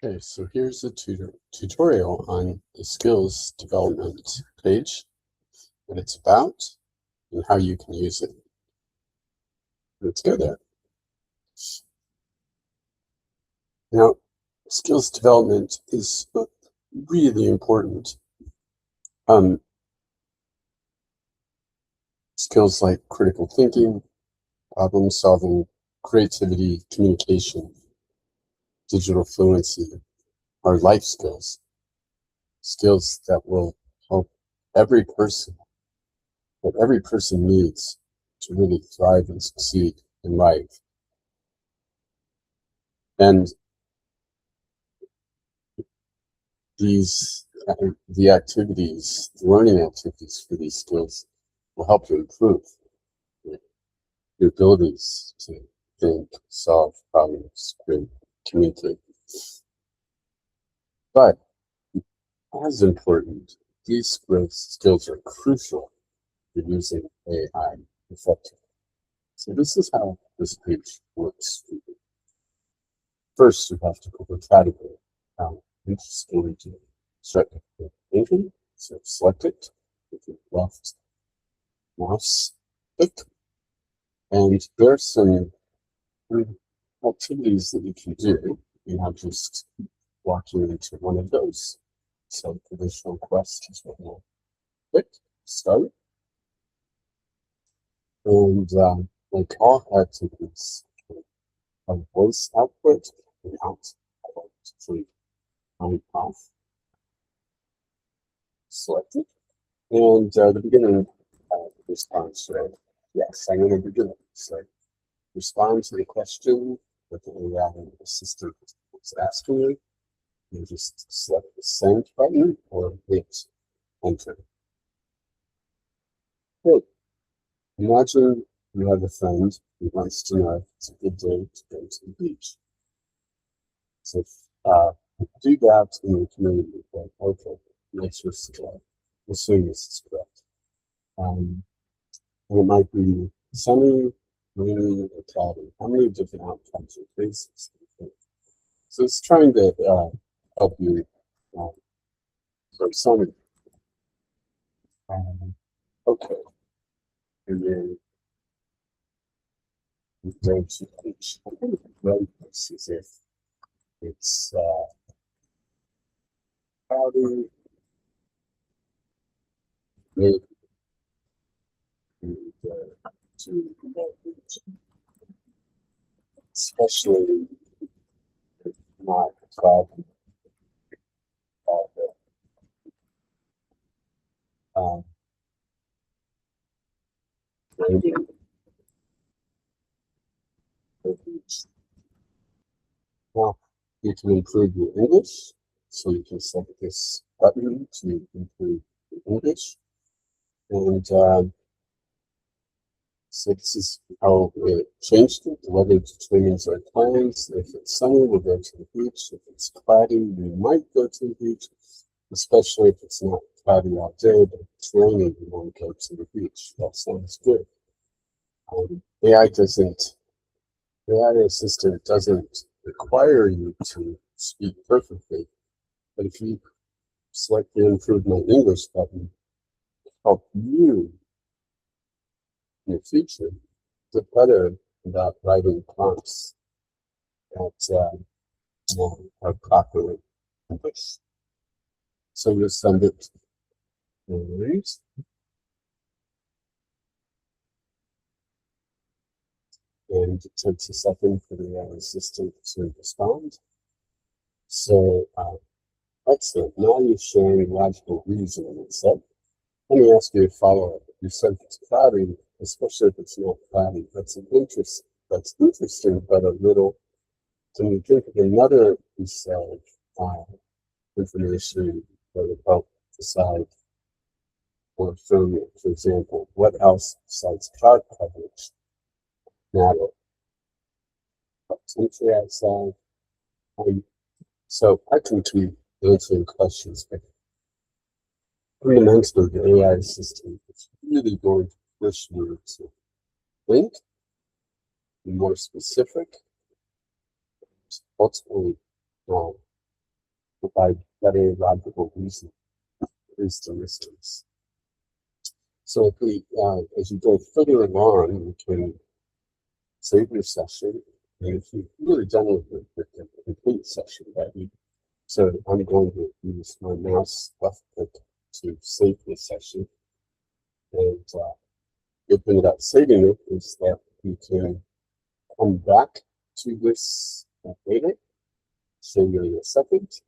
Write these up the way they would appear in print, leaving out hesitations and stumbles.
Okay, so here's a tutorial on the skills development page, what it's about, and how you can use it. Let's go there. Now, skills development is really important. Skills like critical thinking, problem solving, creativity, communication, digital fluency are life skills. Skills that will help every person, what every person needs to really thrive and succeed in life. And the activities, the learning activities for these skills will help you improve your abilities to think, solve problems, create, communicate. But as important, these skills are crucial for using AI effectively. So this is how this page works. First, you have to go to category. Each skill you start with thinking, so select it with your left mouse click, and there's some activities that you can do. You have just walking into one of those. So traditional quest is what we'll click, start, and like all activities, a voice output and out, on off, selected, and the beginning response, right? Yes, I'm going to begin it. So respond to the question that the AI assistant is asking you. You just select the send button or hit enter. Good. Imagine you have a friend who wants to know if it's a good day to go to the beach. So do that in the community. Like, okay, let's just assume this is correct. And it might be sunny, rainy, or cloudy. How many different outcomes or cases? So it's trying to help you for sunny. Okay, and then you go to beach. I'm going to write this as if it's cloudy, maybe, and to beach, especially if not cloudy. Um, maybe the beach. Now, you can improve your English, so you can select this button to improve your English. And so this is how it changed it. The weather determines our plans. If it's sunny, we'll go to the beach. If it's cloudy, we might go to the beach, especially if it's not cloudy all day, but it's raining, we won't go to the beach. That sounds good. AI the AI assistant doesn't require you to speak perfectly, but if you select the Improve My English button, help you in the future get better about writing prompts that are properly English. So we'll send it anyways. And it takes a second for the AI assistant to respond. So excellent. Now you're showing logical reasoning instead. Let me ask you a follow-up. You said it's cloudy, especially if it's not cloudy. That's interesting, but a little. Can you think of another piece of information that would help decide or affirm it? For example, what else besides cloud coverage matter? Temperature outside. So I can keep answering questions, but fundamentally, the AI system is really going to push you to think, be more specific, ultimately provide better logical reason is the distance. So if we, as you go further along, you can save your session, and if you've really done it with the complete session, right? So I'm going to use my mouse left click to save this session, and good thing about saving it is that you can come back to this later. Show you in a second.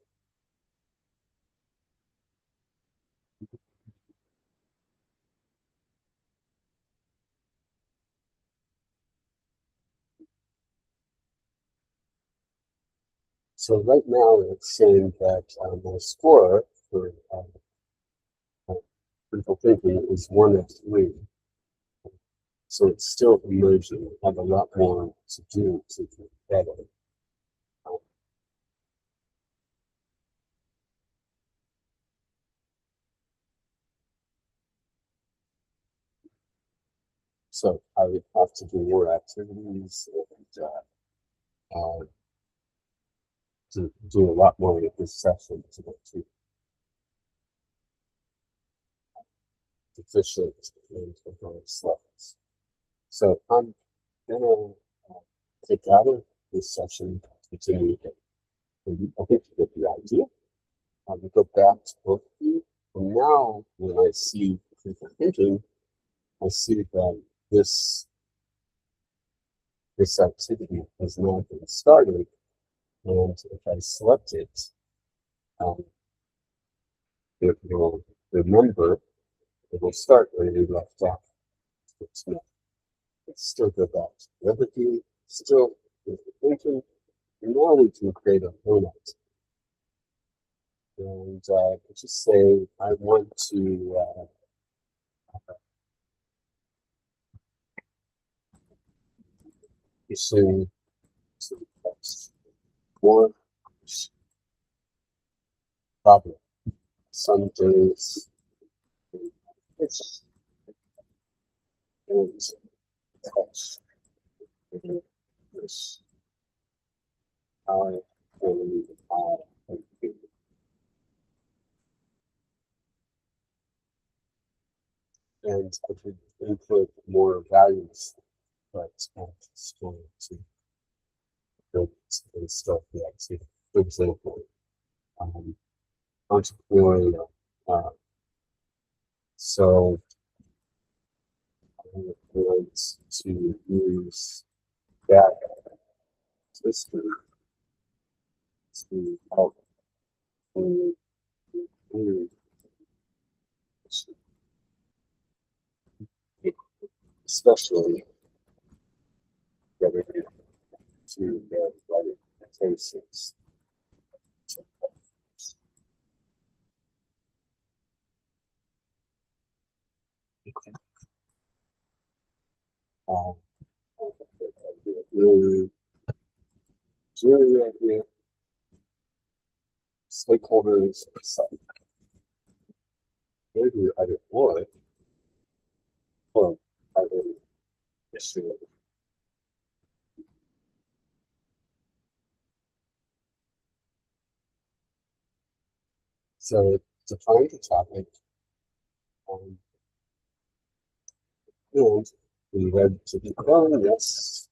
So right now it's saying that my score for critical thinking is 1 of 3. So it's still emerging. I have a lot more to do to get better. So I would have to do more activities and to do a lot more of this session to get to efficient and advanced levels. So I'm gonna take out of this session, continue again. I think you get the idea. We go back to both of you. And now when I see critical thinking, I see that this activity has now been started. And if I select it, it will remember, it will start where you left off. It's still go back to the other view, still critical thinking. And now we can create a donut. And just say I want to issue some text more problem. Some days it's text. This I believe I do. And I could input more values, but I'm just going to build and start the activity. For example, entrepreneurial. So I'm going to use that system to help me especially getting to the right cases. Really idea, stakeholders, maybe I didn't want it, or I didn't issue it. So define the topic, and we read to the phone, yes.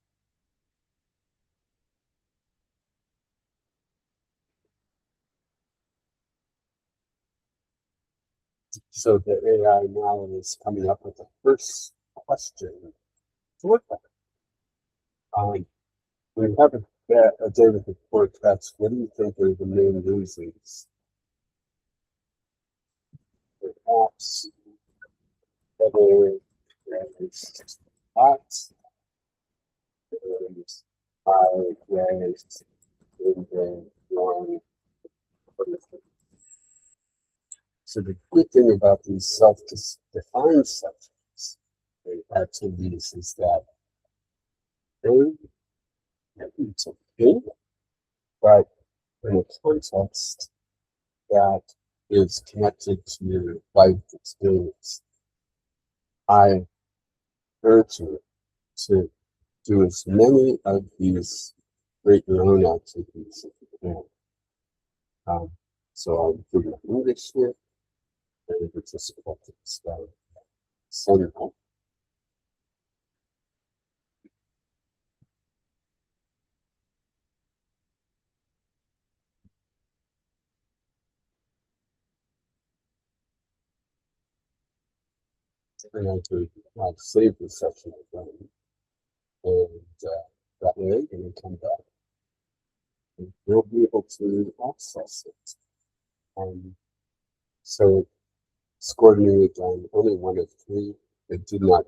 So the AI now is coming up with the first question to look at. We have a data report. That's what do you think are the main reasons? Perhaps whether there's hot, there's high raised in the one. So the good thing about these self-defined subjects activities is that it's okay, but in a context that is connected to your life experience. I urge you to do as many of these great your own activities as you can. So I'm putting English here, and we're just going to spell center. And I could save this section again, and that way, when we come back, we'll be able to access it. So it's coordinated on only one of three. It did not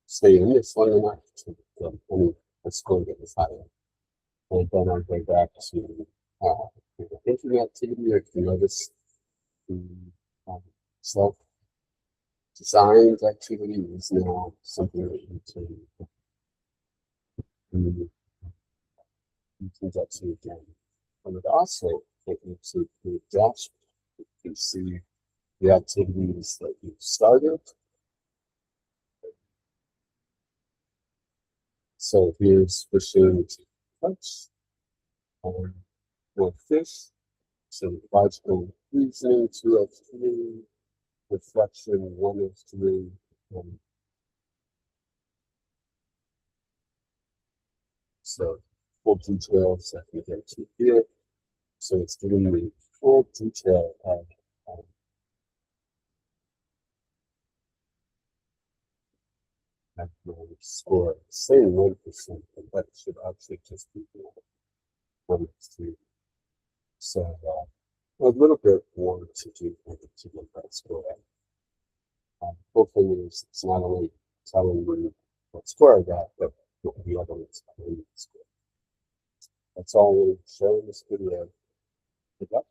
stay in this one enough to get any score that was higher. And then I'll go back to the thinking activity. You can notice the self designed activity is now something that you can get to again. And it also take you to the dashboard. You can see the activities that you started. So here's fishing to touch, or fish. So logical reasoning, 2 of 3, reflection, 1 of 3. So full details that we get to here. So it's giving me full detail of my score. Saying 1%, but it should actually just be 1 of 3. So a little bit more to do to get that score out. The cool thing is it's not only telling me what score I got, but what the other ones telling me the score. That's all we'll show in this video. Good luck.